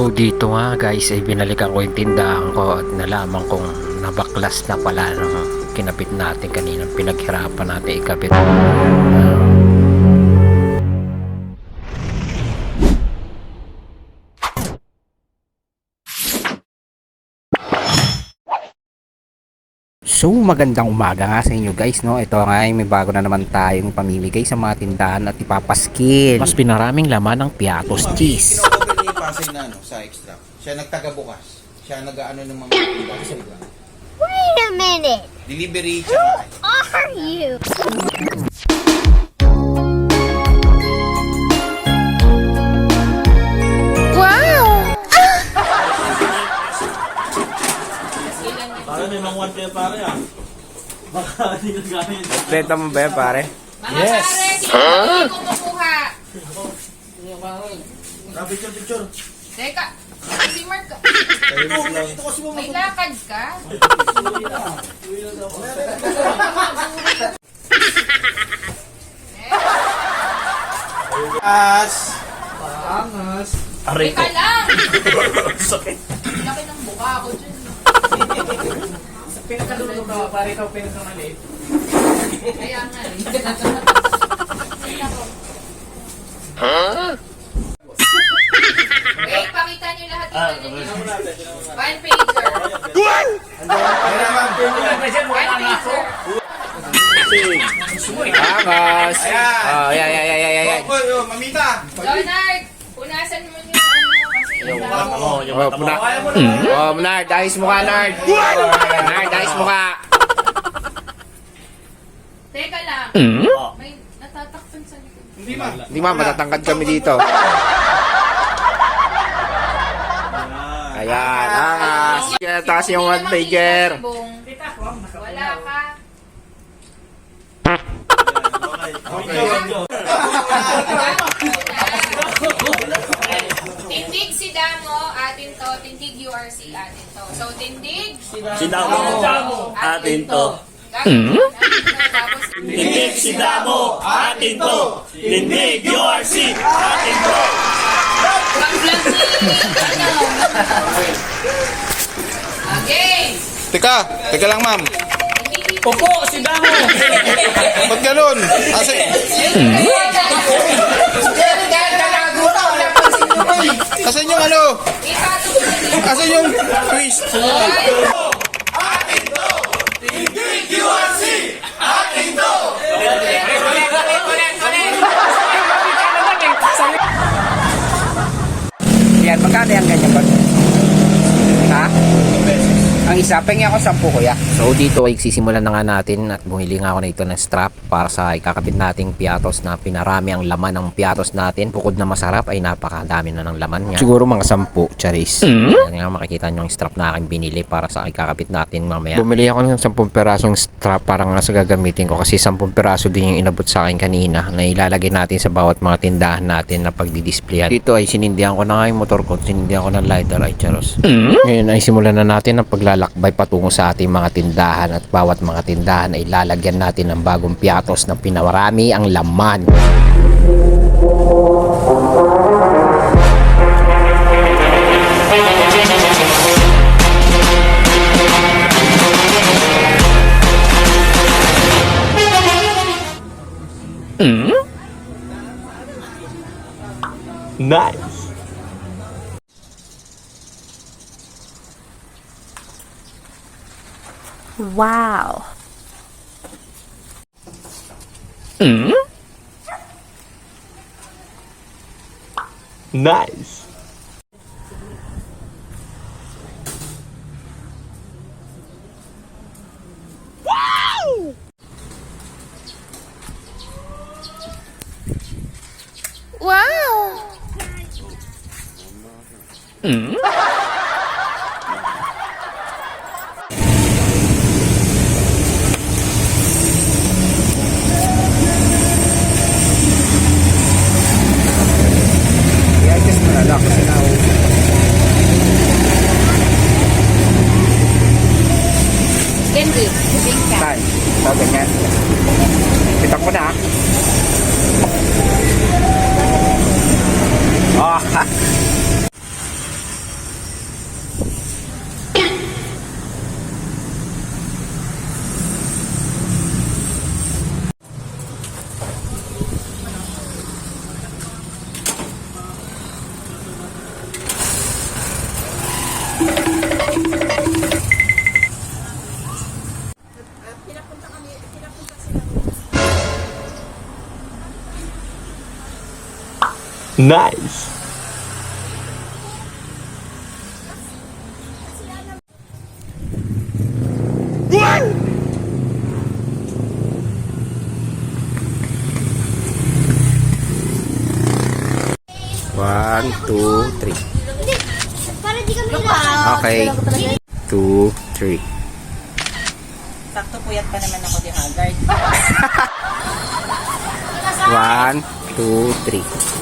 So dito nga guys ay binalikan ko yung tindahan ko at nalaman kong nabaklas na pala ng kinapit natin kanina, pinaghirapan natin ikabit. So magandang umaga nga sa inyo guys, no? Ito nga ay may bago na naman tayong pamimigay sa mga tindahan at ipapaskil. Mas pinaraming laman ng Piatos cheese. Kino-open niya yung Pasay na sa extract. Siya nagtaga-bukas. Siya nag-ano ng mga tindahan. Wait a minute. Delivery tsaka. Are you? Wow! Pare, may mga kayo pare ah. Baka hindi ka gamit. Benta mo ba yan pare? Yes! Hindi ko makuha. Picture. Teka, si Mark, Ito kasi mo. may lakad ka? Teka lang! Sakit. Laki ng buka ko dyan. Pinakalulo ka, pare ikaw pinakalit. Kaya nga eh. Wait, pakita niyo lahat yung ano niyo. One pager. One pager. Angas! Oh, yeah. Oh, mamita! Leonard, punasan mo yung ano kasi yung Oh, puna. Oh, Nard, ayos mo ka, Nard. Nard, ayos mo ka. Teka lang. May natatakpan sa likod. Hindi ma. Hindi ma, matatangkad kami dito. Ayan, angas. Kaya taas yung one pager. Wala ka. Tindig si Damo, atin to. Tindig URC, atin to. So, tindig. Si Damo, atin to. Tapos, Tindig si Damo, atin to. Tindig URC, atin to. pag-vlog si, Okay. Teka lang ma'am. Opo, si Damo. Ba't ganun? Asan yung ano? Asan yung twist? Yan, magkano yung ganyan ba? Ha? Ang isa, pengi ako 10 kuya. So dito ay sisimulan na nga natin at bumili nga ako na ito ng strap para sa ikakabit nating Piatos na pinarami ang laman ng Piatos natin. Bukod na masarap ay napakadami na ng laman niya. Siguro mga 10 charis. Yan nga makikita nyo yung strap na aking binili para sa ikakabit natin mamaya. Bumili ako ng 10 perasong strap para nga sa gagamitin ko kasi 10 peraso din yung inabot sa akin kanina na ilalagay natin sa bawat mga tindahan natin na pagdidisplayan. Dito ay sinindihan ko na nga yung motor ko, sinindihan ko ng lighter ay charos. Ngayon ay simulan na natin ang paglalakbay patungo sa ating mga tindahan at bawat mga tindahan ay lalagyan natin ng bagong Piatos na pinamarami ang laman. Nice. Wow. Nice. Wow. I-adjust mo na lang kasi Candy. Saan? So, ganyan. Pitak mo na ha. Oh, Nice! One, two, three. Para di kami Okay. 2, 3. Sakto puyat pa naman ako di Haggard. 1, 2, 3.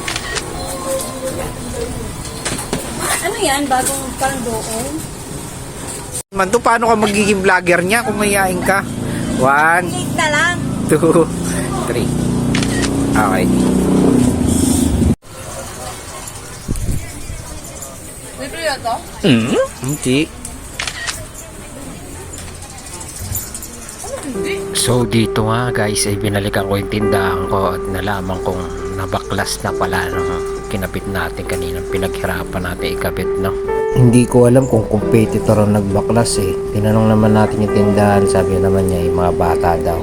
Ano yan? Bagong parang doon? Man to, paano ka magiging vlogger niya kung mayayain ka? 1, Late na lang. 2, 3. Okay. Libre yun to? Hindi. So dito nga guys ay binalikan ko yung tindahan ko at nalaman kong nabaklas na pala nung kinapit natin kanina, pinaghirapan natin ikabit, no? Hindi ko alam kung competitor ang nagbaklas eh. Tinanong naman natin yung tindahan, sabi naman niya yung mga bata daw.